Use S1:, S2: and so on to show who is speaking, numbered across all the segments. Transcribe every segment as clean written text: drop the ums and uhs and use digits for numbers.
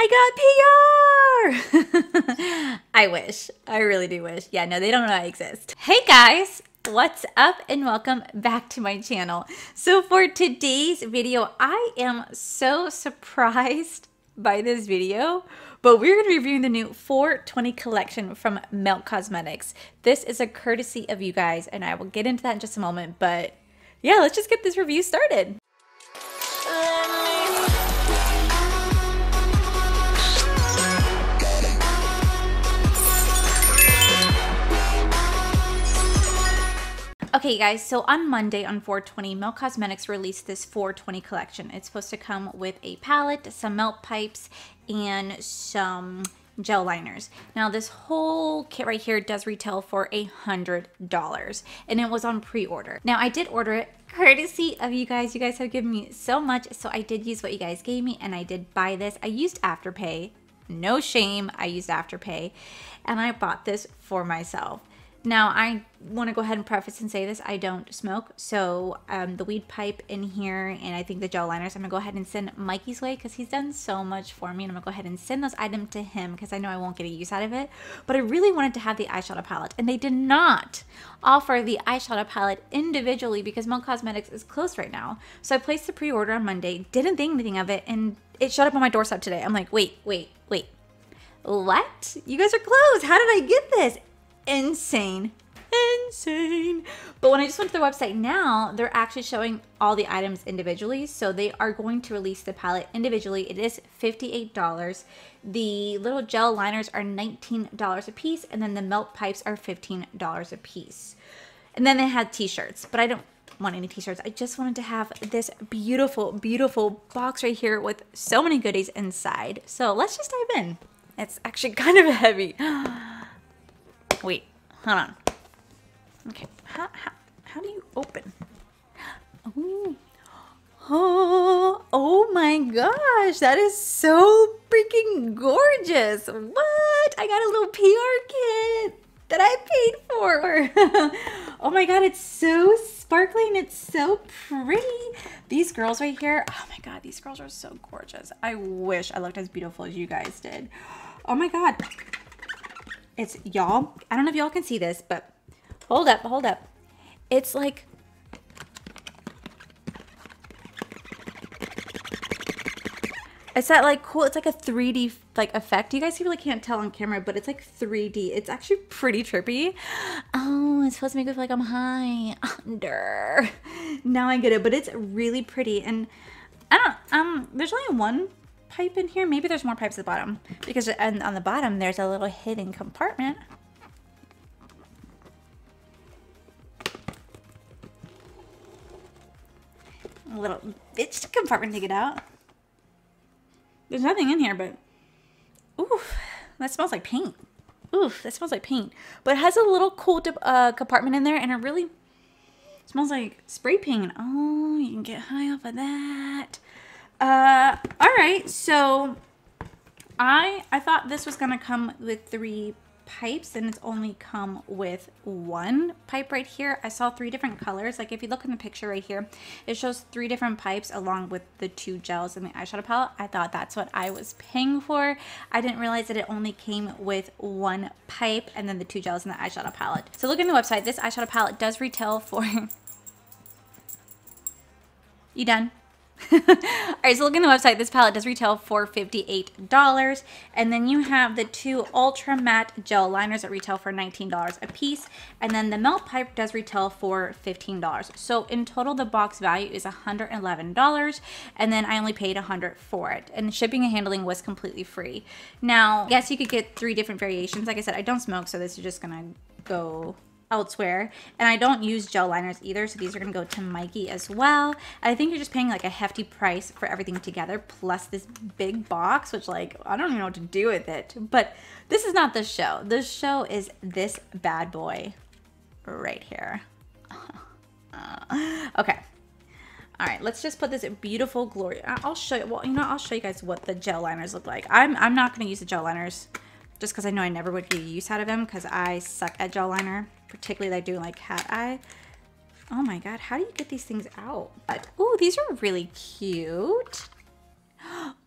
S1: I got PR! I wish. I really do wish. Yeah, no, they don't know I exist. Hey guys, what's up and welcome back to my channel. So for today's video, I am so surprised by this video, but we're going to be reviewing the new 420 collection from Melt Cosmetics. This is a courtesy of you guys, and I will get into that in just a moment, but yeah, let's just get this review started. Okay guys, so on Monday on 420, Melt Cosmetics released this 420 collection. It's supposed to come with a palette, some melt pipes, and some gel liners. Now this whole kit right here does retail for $100, and it was on pre-order. Now I did order it courtesy of you guys. You guys have given me so much, so I did use what you guys gave me, and I did buy this. I used Afterpay. No shame, I used Afterpay, and I bought this for myself. Now, I want to go ahead and preface and say this. I don't smoke, so the weed pipe in here and I think the gel liners, I'm going to go ahead and send Mikey's way because he's done so much for me, and I'm going to go ahead and send those items to him because I know I won't get a use out of it. But I really wanted to have the eyeshadow palette, and they did not offer the eyeshadow palette individually because Melt Cosmetics is closed right now. So I placed the pre-order on Monday, didn't think anything of it, and it showed up on my doorstep today. I'm like, wait. What? You guys are closed. How did I get this? Insane. But when I just went to their website now, they're actually showing all the items individually. So they are going to release the palette individually. It is $58. The little gel liners are $19 a piece, and then the melt pipes are $15 a piece. And then they had t-shirts, but I don't want any t-shirts. I just wanted to have this beautiful, beautiful box right here with so many goodies inside. So let's just dive in. It's actually kind of heavy. Wait, hold on. Okay, how do you open? Ooh. Oh my gosh, that is so freaking gorgeous. What? I got a little PR kit that I paid for. Oh my god, it's so sparkly and it's so pretty. These girls right here, oh my god, these girls are so gorgeous. I wish I looked as beautiful as you guys did. Oh my god. It's, y'all, I don't know if y'all can see this, but hold up. It's like, it's that like cool, it's like a 3D like effect. You guys really can't tell on camera, but it's like 3D. It's actually pretty trippy. Oh, it's supposed to make me feel like I'm high. Under. Now I get it, but it's really pretty. And I don't, there's only one pipe in here. Maybe there's more pipes at the bottom, because on the bottom there's a little hidden compartment. A little bitch compartment to get out. There's nothing in here, but oof, that smells like paint. Oof, that smells like paint. But it has a little cool compartment in there, and it really smells like spray paint. Oh, you can get high off of that. All right, so I thought this was gonna come with 3 pipes, and it's only come with 1 pipe right here. I saw 3 different colors. Like if you look in the picture right here, it shows 3 different pipes along with the 2 gels and the eyeshadow palette. I thought that's what I was paying for. I didn't realize that it only came with 1 pipe and then the 2 gels and the eyeshadow palette. So looking at the website, this eyeshadow palette does retail for You done? Alright, so looking at the website, this palette does retail for $58. And then you have the 2 Ultra Matte Gel Liners that retail for $19 a piece. And then the Melt Pipe does retail for $15. So in total, the box value is $111. And then I only paid $100 for it. And shipping and handling was completely free. Now, yes, you could get 3 different variations. Like I said, I don't smoke, so this is just gonna go elsewhere, and I don't use gel liners either, so these are gonna go to Mikey as well. I think you're just paying like a hefty price for everything together, plus this big box, which like I don't even know what to do with it. But this is not the show. The show is this bad boy right here. Okay, all right, let's just put this beautiful glory. I'll show you. Well, you know, I'll show you guys what the gel liners look like. I'm not gonna use the gel liners just because I know I never would get use out of them because I suck at gel liner, particularly like doing like cat eye. Oh my god, how do you get these things out? Ooh, these are really cute.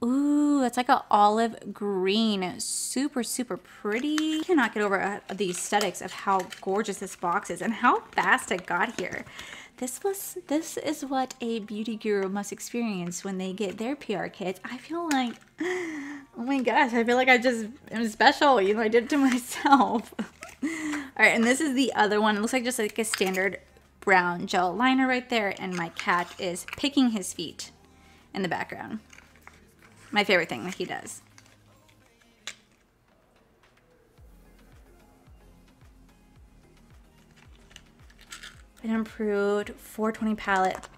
S1: Ooh, It's like an olive green, super, super pretty. I cannot get over the aesthetics of how gorgeous this box is and how fast it got here. This is what a beauty guru must experience when they get their PR kits. I feel like, oh my gosh, I feel like I just am special. You know, I did it to myself. All right, and this is the other one. It looks like just like a standard brown gel liner right there, and my cat is picking his feet in the background. My favorite thing that he does. An improved 420 palette.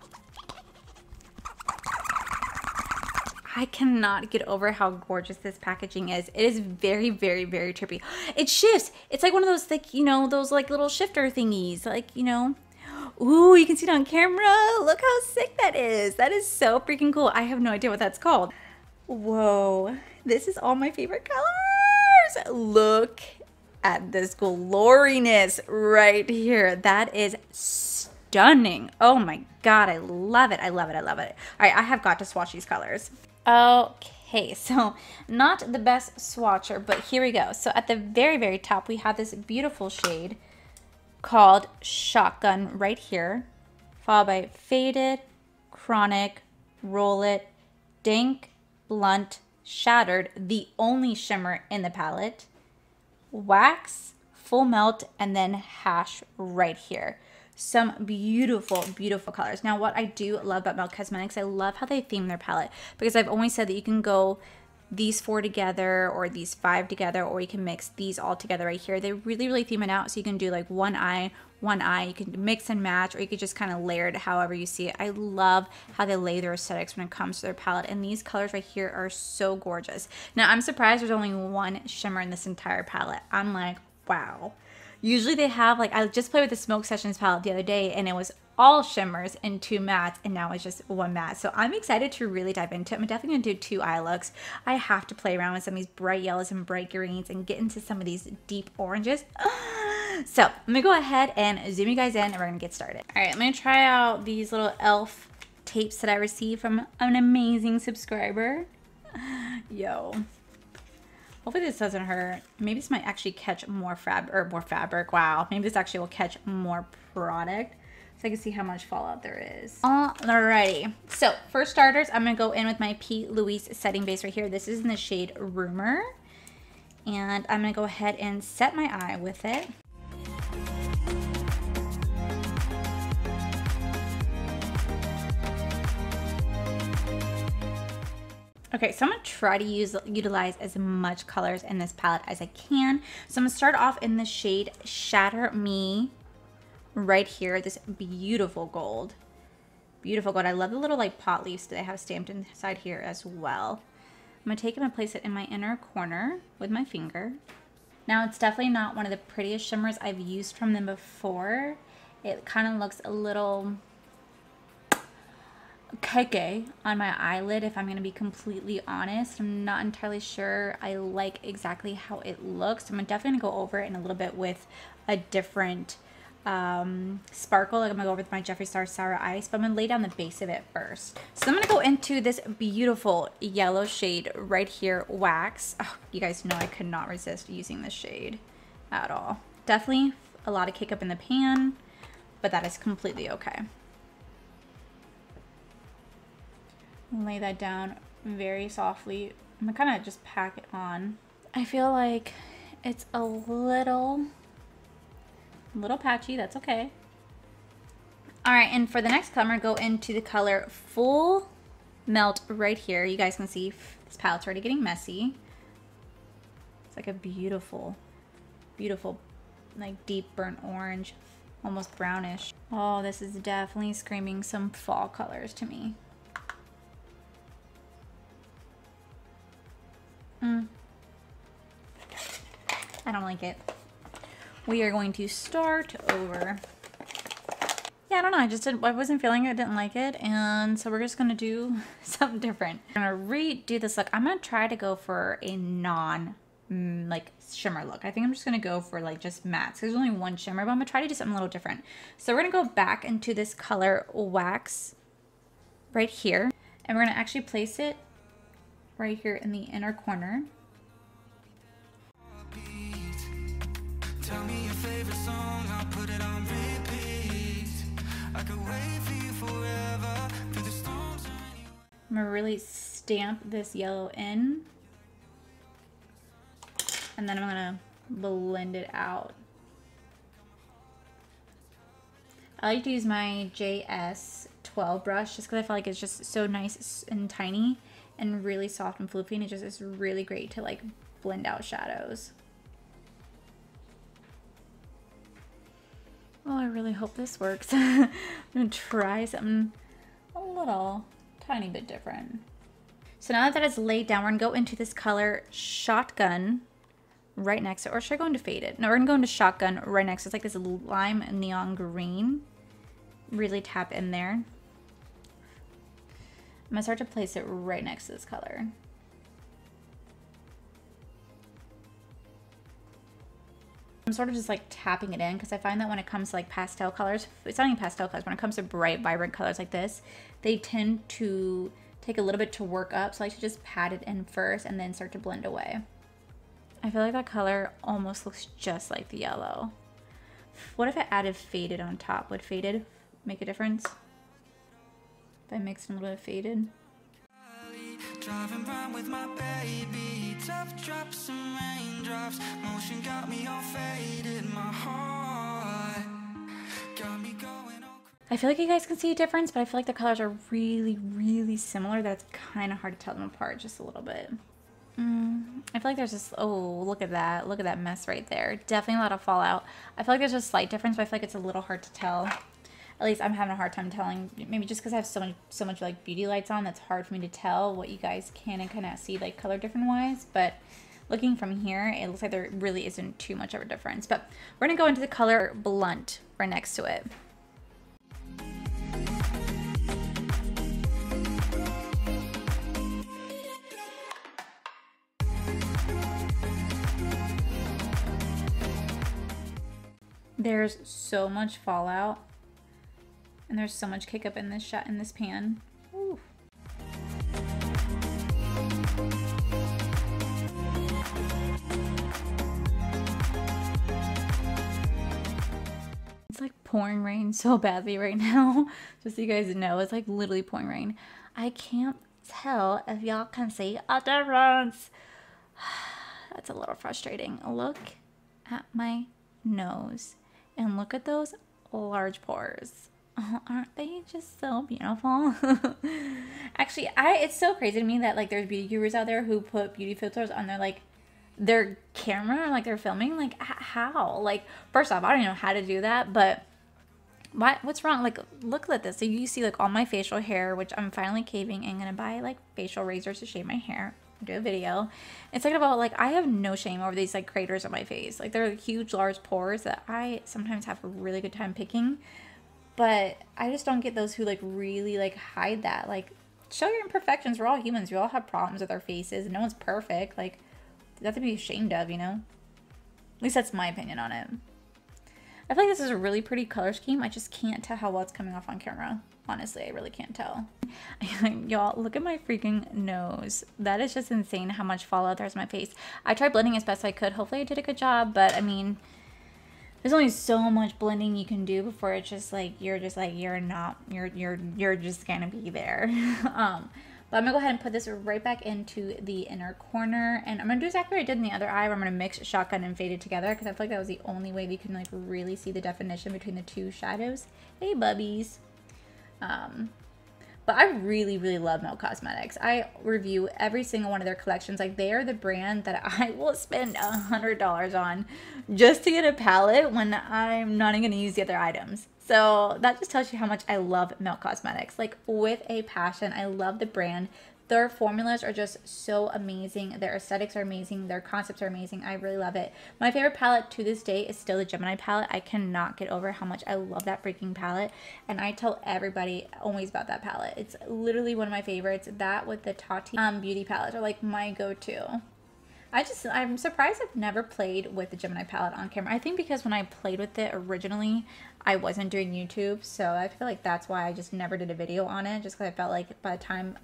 S1: I cannot get over how gorgeous this packaging is. It is very, very, very trippy. It shifts. It's like one of those, like, you know, those like little shifter thingies. Like, you know, ooh, you can see it on camera. Look how sick that is. That is so freaking cool. I have no idea what that's called. Whoa, this is all my favorite colors. Look at this gloriness right here. That is stunning. Oh my God, I love it. I love it. I love it. All right, I have got to swatch these colors. Okay, so not the best swatcher, but here we go. So at the very, very top, we have this beautiful shade called Shotgun right here, followed by Faded, Chronic, Roll It, Dank, Blunt, Shattered, the only shimmer in the palette, Wax, Full Melt, and then Hash right here. Some beautiful, beautiful colors. Now, what I do love about Melt Cosmetics, I love how they theme their palette, because I've always said that you can go these 4 together or these 5 together, or you can mix these all together right here. They really, really theme it out, so you can do like one eye. You can mix and match, or you could just kind of layer it however you see it. I love how they lay their aesthetics when it comes to their palette, and these colors right here are so gorgeous. Now, I'm surprised there's only one shimmer in this entire palette. I'm like, wow. Usually they have, like, I just played with the Smoke Sessions palette the other day, and it was all shimmers and 2 mattes, and now it's just 1 matte. So I'm excited to really dive into it. I'm definitely gonna do 2 eye looks. I have to play around with some of these bright yellows and bright greens and get into some of these deep oranges. So I'm gonna go ahead and zoom you guys in, and we're gonna get started. All right, I'm gonna try out these little e.l.f. tapes that I received from an amazing subscriber. Yo. Hopefully this doesn't hurt. Maybe this might actually catch more fabric. Wow. Maybe this actually will catch more product, so I can see how much fallout there is. Alrighty. So for starters, I'm gonna go in with my P. Louise setting base right here. This is in the shade Rumor. And I'm gonna go ahead and set my eye with it. Okay, so I'm gonna try to utilize as much colors in this palette as I can. So I'm gonna start off in the shade Shatter Me right here, this beautiful gold. Beautiful gold. I love the little like pot leaves that I have stamped inside here as well. I'm gonna take it and place it in my inner corner with my finger. Now, it's definitely not one of the prettiest shimmers I've used from them before. It kind of looks a little cakey on my eyelid, if I'm going to be completely honest. I'm not entirely sure I like exactly how it looks. I'm definitely going to go over it in a little bit with a different sparkle. Like I'm going to go over with my Jeffree Star Sour Ice, but I'm going to lay down the base of it first. So I'm going to go into this beautiful yellow shade right here, Wax. Oh, you guys know I could not resist using this shade at all. Definitely a lot of kick up in the pan, but that is completely okay. Lay that down very softly. I'm gonna kind of just pack it on. I feel like it's a little patchy. That's okay. All right, and for the next color, I'm gonna go into the color Full Melt right here. You guys can see this palette's already getting messy. It's like a beautiful, beautiful, like deep burnt orange, almost brownish. Oh, this is definitely screaming some fall colors to me. I don't like it. We are going to start over. Yeah, I don't know. I wasn't feeling it. I didn't like it. And so we're just going to do something different. I'm going to redo this look. I'm going to try to go for a like shimmer look. I think I'm just going to go for like just mattes. There's only one shimmer, but I'm going to try to do something a little different. So we're going to go back into this color Wax right here. And we're going to actually place it right here in the inner corner.
S2: Tell me your favorite song, I'll put it on repeat. I could wait for you forever through the storms.
S1: I'm gonna really stamp this yellow in, and then I'm gonna blend it out. I like to use my JS12 brush just because I feel like it's just so nice and tiny and really soft and floofy, and it just is really great to like blend out shadows. Oh, I really hope this works. I'm gonna try something a little tiny bit different. So now that it's laid down, we're gonna go into this color Shotgun right next to it. Or should I go into Faded? No, we're gonna go into Shotgun right next to it. It's like this lime neon green. Really tap in there. I'm gonna start to place it right next to this color. I'm sort of just like tapping it in because I find that when it comes to like pastel colors, it's not even pastel colors, when it comes to bright, vibrant colors like this, they tend to take a little bit to work up. So I like to just pat it in first and then start to blend away. I feel like that color almost looks just like the yellow. What if I added Faded on top? Would Faded make a difference? If I mixed in a little bit of Faded.
S2: Driving around with my baby, tough drops and raindrops, motion got me all faded, my heart got me going all crazy.
S1: I feel like you guys can see a difference, but I feel like the colors are really, really similar. That's kind of hard to tell them apart just a little bit. I feel like there's just, oh, look at that mess right there. Definitely a lot of fallout. I feel like there's a slight difference, but I feel like it's a little hard to tell. At least I'm having a hard time telling, maybe just because I have so much like beauty lights on, that's hard for me to tell what you guys can and cannot see like color different wise. But looking from here, it looks like there really isn't too much of a difference. But we're gonna go into the color Blunt right next to it. There's so much fallout. And there's so much kick up in this shot, in this pan. Ooh. It's like pouring rain so badly right now. Just so you guys know, it's like literally pouring rain. I can't tell if y'all can see a difference. That's a little frustrating. Look at my nose and look at those large pores. Oh, aren't they just so beautiful? Actually, it's so crazy to me that like there's beauty gurus out there who put beauty filters on their camera, like they're filming. Like how? Like first off, I don't even know how to do that, but what's wrong? Like look at this. So you see like all my facial hair, which I'm finally caving and gonna buy like facial razors to shave my hair. Do a video. It's like about like I have no shame over these like craters on my face. Like they're huge, large pores that I sometimes have a really good time picking. But I just don't get those who like really like hide that. Like show your imperfections. We're all humans. We all have problems with our faces. No one's perfect. Like you have to be ashamed of, you know? At least that's my opinion on it. I feel like this is a really pretty color scheme. I just can't tell how well it's coming off on camera. Honestly, I really can't tell. Y'all, look at my freaking nose. That is just insane how much fallout there's on my face. I tried blending as best I could. Hopefully I did a good job, but I mean, there's only so much blending you can do before it's just like you're just gonna be there. But I'm gonna go ahead and put this right back into the inner corner, and I'm gonna do exactly what I did in the other eye, where I'm gonna mix Shotgun and Faded together, because I feel like that was the only way we can like really see the definition between the two shadows. Hey bubbies. But I really, really love Melt Cosmetics. I review every single one of their collections. Like, they are the brand that I will spend $100 on just to get a palette when I'm not even going to use the other items. So that just tells you how much I love Melt Cosmetics. Like, with a passion. I love the brand. Their formulas are just so amazing. Their aesthetics are amazing. Their concepts are amazing. I really love it. My favorite palette to this day is still the Gemini palette. I cannot get over how much I love that freaking palette. And I tell everybody always about that palette. It's literally one of my favorites. That with the Tati beauty palettes are like my go-to. I'm surprised I've never played with the Gemini palette on camera. I think because when I played with it originally, I wasn't doing YouTube. So I feel like that's why I just never did a video on it. Just because I felt like by the time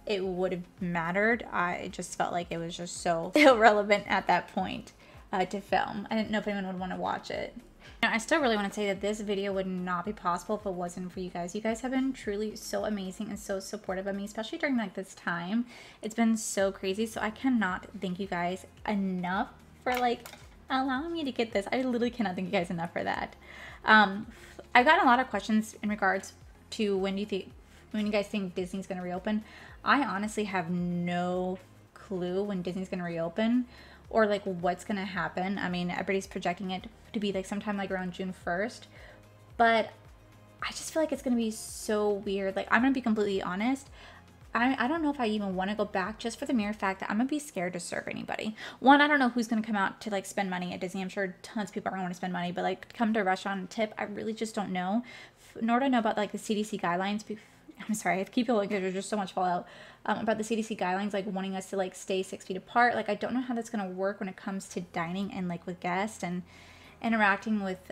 S1: it would have mattered. I just felt like it was just so irrelevant at that point to film. I didn't know if anyone would want to watch it. Now, I still really want to say that this video would not be possible if it wasn't for you guys. You guys have been truly so amazing and so supportive of me, especially during like this time. It's been so crazy. So I cannot thank you guys enough for like allowing me to get this. I literally cannot thank you guys enough for that. I've gotten a lot of questions in regards to when you guys think Disney's going to reopen. I honestly have no clue when Disney's going to reopen or like what's going to happen. I mean, everybody's projecting it to be like sometime like around June 1st, but I just feel like it's going to be so weird. Like, I'm going to be completely honest. I don't know if I even want to go back, just for the mere fact that I'm going to be scared to serve anybody. One, I don't know who's going to come out to like spend money at Disney. I'm sure tons of people are going to want to spend money, but like come to a restaurant and tip, I really just don't know. Nor do I know about like the CDC guidelines. I'm sorry, I keep feeling like there's just so much fallout about the CDC guidelines, like wanting us to like stay 6 feet apart. Like, I don't know how that's going to work when it comes to dining and like with guests and interacting with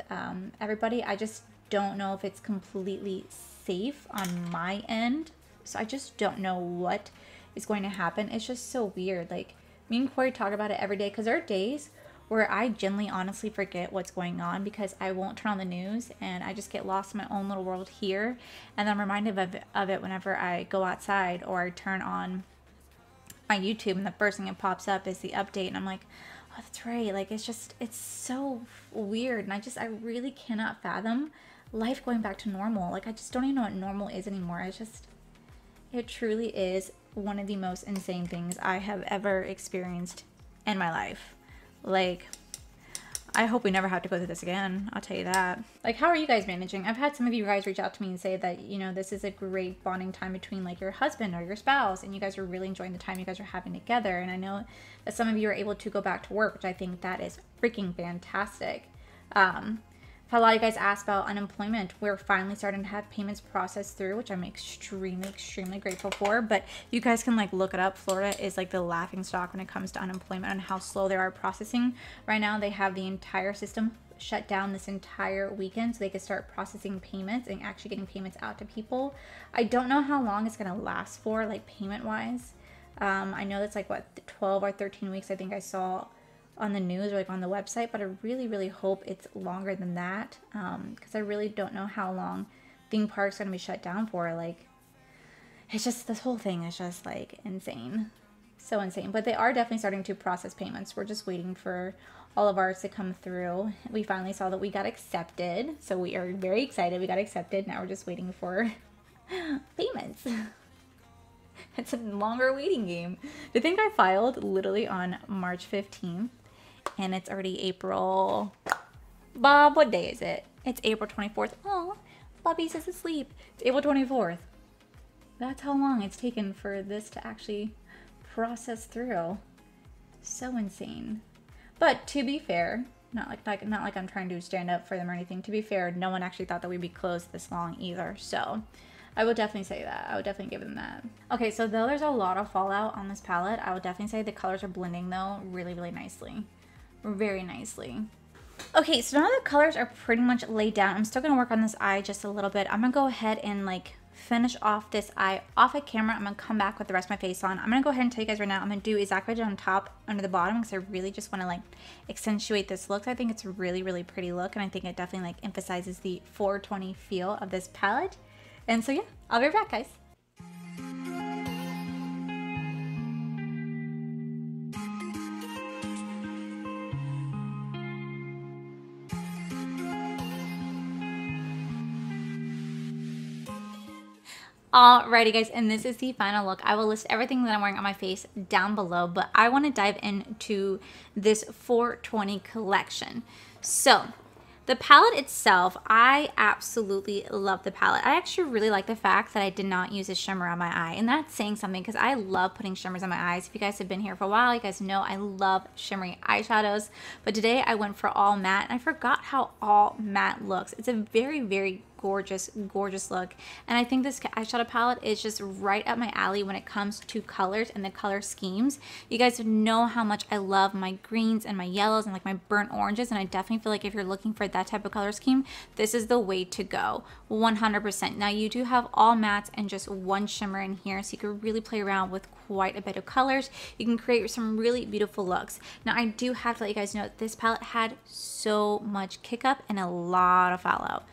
S1: everybody. I just don't know if it's completely safe on my end. So I just don't know what is going to happen. It's just so weird. Like, me and Corey talk about it every day, because there are days where I genuinely honestly forget what's going on because I won't turn on the news and I just get lost in my own little world here. And I'm reminded of it whenever I go outside or I turn on my YouTube and the first thing that pops up is the update. And I'm like, oh, that's right. Like, it's so weird. And I really cannot fathom life going back to normal. Like, I just don't even know what normal is anymore. It truly is one of the most insane things I have ever experienced in my life. Like, I hope we never have to go through this again. I'll tell you that. Like, how are you guys managing? I've had some of you guys reach out to me and say that, you know, this is a great bonding time between like your husband or your spouse, and you guys are really enjoying the time you guys are having together. And I know that some of you are able to go back to work, which I think that is freaking fantastic. A lot of you guys asked about unemployment. We're finally starting to have payments processed through, which I'm extremely, extremely grateful for. But you guys can like look it up. Florida is like the laughing stock when it comes to unemployment and how slow they are processing. Right now, they have the entire system shut down this entire weekend so they could start processing payments and actually getting payments out to people. I don't know how long it's going to last for, like payment wise. I know that's like what, 12 or 13 weeks I think I saw on the news or like on the website, but I really, really hope it's longer than that, because I really don't know how long theme parks are going to be shut down for. Like, it's just, this whole thing is just like insane. So insane. But they are definitely starting to process payments. We're just waiting for all of ours to come through. We finally saw that we got accepted, so we are very excited. We got accepted. Now we're just waiting for payments. It's a longer waiting game. I think I filed literally on March 15th. And it's already April. Bob, what day is it? It's April 24th. Oh, Bobby's is asleep. It's April 24th. That's how long it's taken for this to actually process through. So insane. But to be fair, not like I'm trying to stand up for them or anything. To be fair, no one actually thought that we'd be closed this long either. So I would definitely say that. I would definitely give them that. Okay, so though there's a lot of fallout on this palette, I would definitely say the colors are blending though really, really nicely. Very nicely. Okay, so now the colors are pretty much laid down. I'm still gonna work on this eye just a little bit. I'm gonna go ahead and like finish off this eye off of camera. I'm gonna come back with the rest of my face on. I'm gonna go ahead and tell you guys right now, I'm gonna do exactly what I did on top under the bottom, because I really just want to like accentuate this look. I think it's a really, really pretty look, and I think it definitely like emphasizes the 420 feel of this palette. And so yeah, I'll be right back, guys. Alrighty guys, and this is the final look. I will list everything that I'm wearing on my face down below, but I want to dive into this 420 collection. So the palette itself, I absolutely love the palette. I actually really like the fact that I did not use a shimmer on my eye, and that's saying something because I love putting shimmers on my eyes. If you guys have been here for a while, you guys know I love shimmery eyeshadows, but today I went for all matte, and I forgot how all matte looks. It's a very, very gorgeous, gorgeous look. And I think this eyeshadow palette is just right up my alley when it comes to colors and the color schemes. You guys know how much I love my greens and my yellows and like my burnt oranges, and I definitely feel like if you're looking for that type of color scheme, this is the way to go, 100%. Now you do have all mattes and just one shimmer in here, so you can really play around with quite a bit of colors. You can create some really beautiful looks. Now I do have to let you guys know that this palette had so much kick up and a lot of fallout.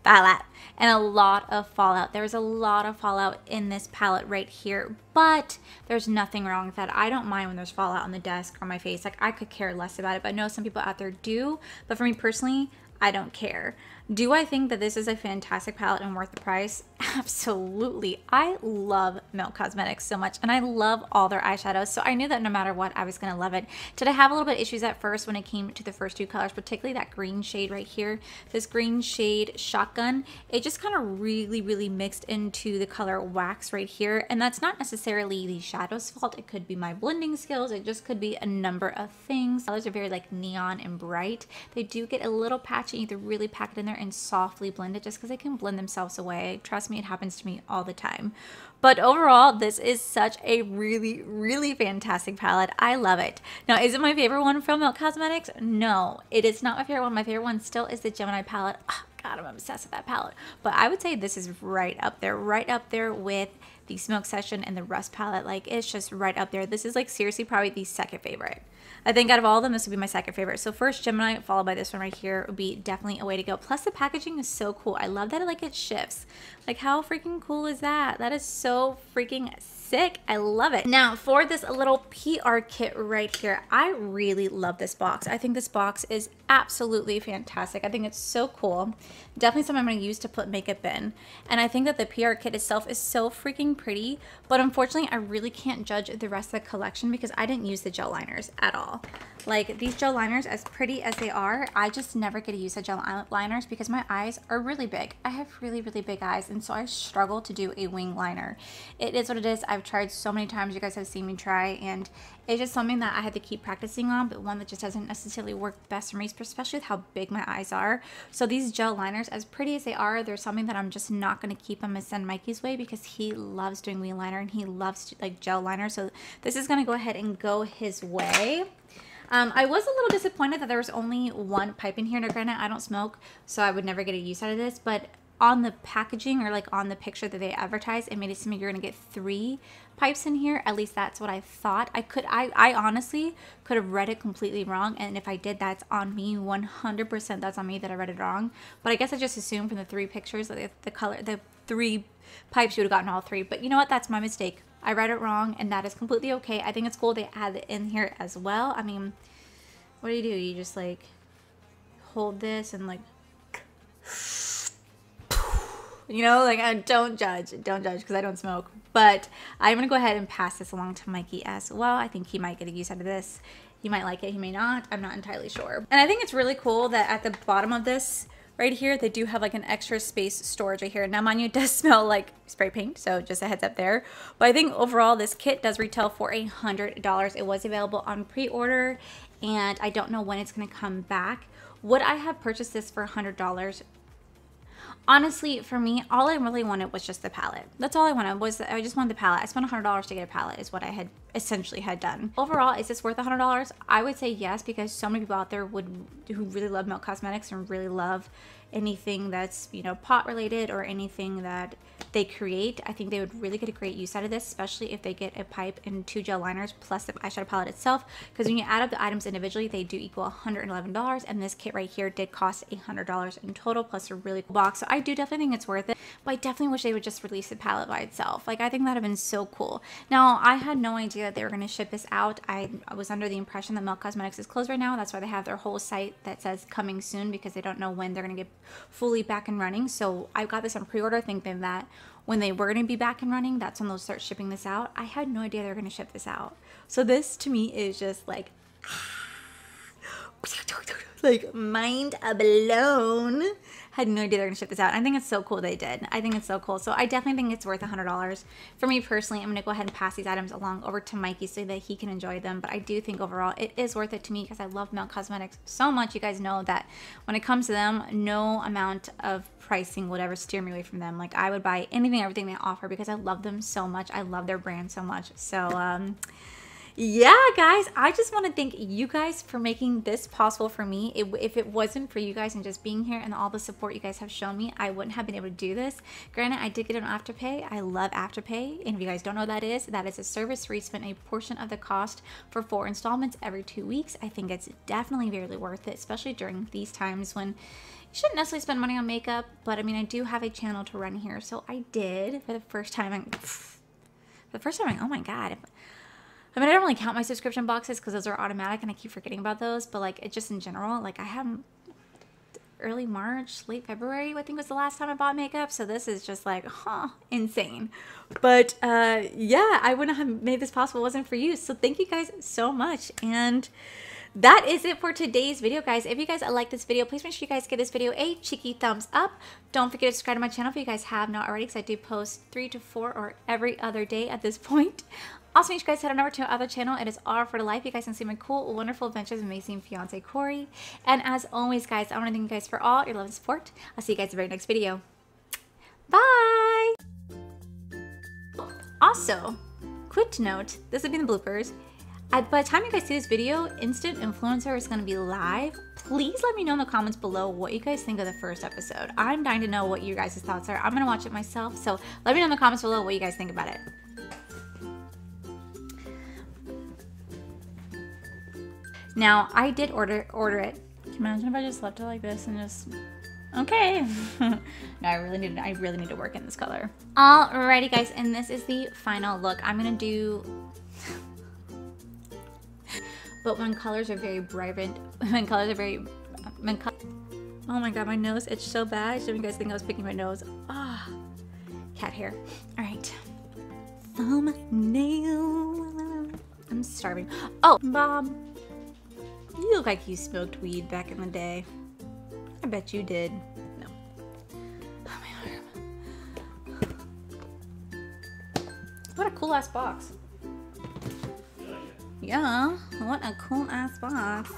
S1: And a lot of fallout. There's a lot of fallout in this palette right here, but there's nothing wrong with that. I don't mind when there's fallout on the desk or my face. Like, I could care less about it, but I know some people out there do. But for me personally, I don't care. Do I think that this is a fantastic palette and worth the price? Absolutely. I love Melt Cosmetics so much, and I love all their eyeshadows, so I knew that no matter what, I was going to love it. Did I have a little bit of issues at first when it came to the first two colors, particularly that green shade right here? This green shade Shotgun, it just kind of really mixed into the color Wax right here, and that's not necessarily the shadow's fault. It could be my blending skills. It just could be a number of things. Colors are very like neon and bright. They do get a little patchy. You have to really pack it in there and softly blend it just because they can blend themselves away. Trust me, it happens to me all the time. But overall, this is such a really fantastic palette. I love it. Now, is it my favorite one from Melt Cosmetics? No, it is not my favorite one. My favorite one still is the Gemini palette. Oh, God, I'm obsessed with that palette. But I would say this is right up there with the Smoke Session and the Rust palette. Like, it's just right up there. This is like seriously probably the second favorite. I think out of all of them, this would be my second favorite. So first Gemini, followed by this one right here, would be definitely a way to go. Plus the packaging is so cool. I love that it shifts. Like, how freaking cool is that? That is so freaking sick. I love it. Now for this little PR kit right here, I really love this box. I think this box is absolutely fantastic. I think it's so cool. Definitely something I'm going to use to put makeup in. And I think that the PR kit itself is so freaking pretty, but unfortunately I really can't judge the rest of the collection because I didn't use the gel liners at all. Like, these gel liners, as pretty as they are, I just never get to use the gel liners because my eyes are really big. I have really big eyes, and so I struggle to do a wing liner. It is what it is. I've tried so many times. You guys have seen me try, and it's just something that I had to keep practicing on, but one that just doesn't necessarily work best for me, especially with how big my eyes are. So these gel liners, as pretty as they are, they're something that I'm just not going to keep on my son Mikey's way because he loves doing wing liner and he loves like gel liner. So this is going to go ahead and go his way. I was a little disappointed that there was only one pipe in here. Now, granted, I don't smoke, so I would never get a use out of this, but on the packaging or like on the picture that they advertised, it made it seem like you're gonna get 3 pipes in here. At least that's what I thought. I honestly could have read it completely wrong, and if I did, that's on me. 100% that's on me that I read it wrong. But I guess I just assumed from the 3 pictures that the 3 pipes, you would have gotten all 3. But you know what? That's my mistake. I read it wrong, and that is completely okay. I think it's cool they add it in here as well. I mean, what do? You just like hold this and like, you know, like, don't judge because I don't smoke. But I'm gonna go ahead and pass this along to Mikey as well. I think he might get a use out of this. He might like it, he may not. I'm not entirely sure. And I think it's really cool that at the bottom of this right here, they do have like an extra space storage right here. Now, mind you, it does smell like spray paint, so just a heads up there. But I think overall, this kit does retail for $100. It was available on pre-order, and I don't know when it's gonna come back. Would I have purchased this for $100? Honestly, for me, all I really wanted was just the palette. That's all I wanted. I just wanted the palette. I spent $100 to get a palette is what I had essentially done. Overall, is this worth $100? I would say yes, because so many people out there who really love Melt Cosmetics and really love anything that's, you know, pot related or anything that they create. I think they would really get a great use out of this, especially if they get a pipe and 2 gel liners plus the eyeshadow palette itself, because when you add up the items individually, they do equal $111, and this kit right here did cost $100 in total plus a really cool box. So I do definitely think it's worth it, but I definitely wish they would just release the palette by itself. Like, I think that would have been so cool. Now, I had no idea that they were going to ship this out. I was under the impression that Melt Cosmetics is closed right now. That's why they have their whole site that says coming soon, because they don't know when they're going to get fully back and running. So I got this on pre-order thinking that when they were going to be back and running, that's when they'll start shipping this out. I had no idea they were going to ship this out. So this to me is just like mind blown had no idea they're gonna ship this out. I think it's so cool they did. I think it's so cool. So I definitely think it's worth $100. For me personally, I'm gonna go ahead and pass these items along over to Mikey so that he can enjoy them. But I do think overall it is worth it to me because I love Melt Cosmetics so much. You guys know that when it comes to them, no amount of pricing would ever steer me away from them. Like I would buy anything, everything they offer because I love them so much. I love their brand so much. So yeah, guys, I just want to thank you guys for making this possible for me. If it wasn't for you guys and just being here and all the support you guys have shown me, I wouldn't have been able to do this. Granted, I did get an Afterpay. I love Afterpay. And if you guys don't know what that is a service where you spend a portion of the cost for 4 installments every 2 weeks. I think it's definitely very worth it, especially during these times when you shouldn't necessarily spend money on makeup. But I mean, I do have a channel to run here. So I did for the first time. Oh my God. I mean, I don't really count my subscription boxes because those are automatic and I keep forgetting about those. But like, it just in general, like I have early March, late February, I think was the last time I bought makeup. So this is just like, insane. But yeah, I wouldn't have made this possible if it wasn't for you. So thank you guys so much. And that is it for today's video, guys. If you guys like this video, please make sure you guys give this video a cheeky thumbs up. Don't forget to subscribe to my channel if you guys have not already, because I do post 3 to 4 or every other day at this point. Also, make sure you guys head on over to our other channel. It is All for the Life. You guys can see my cool, wonderful adventures with amazing fiance Corey. And as always, guys, I want to thank you guys for all your love and support. I'll see you guys in the very next video. Bye! Also, quick note, this would be the bloopers. By the time you guys see this video, Instant Influencer is going to be live. Please let me know in the comments below what you guys think of the first episode. I'm dying to know what you guys' thoughts are. I'm going to watch it myself, so let me know in the comments below what you guys think about it. Now, I did order it. Can you imagine if I just left it like this and just... Okay. No, I really need to work in this color. Alrighty, guys, and this is the final look. I'm gonna do... But when colors are very vibrant, oh my God, my nose itched so bad. Should you guys think I was picking my nose? Ah, cat hair. All right. Thumbnail. I'm starving. Oh, Bob. You look like you smoked weed back in the day. I bet you did. No. Oh, my arm. What a cool ass box. Yeah, what a cool ass box.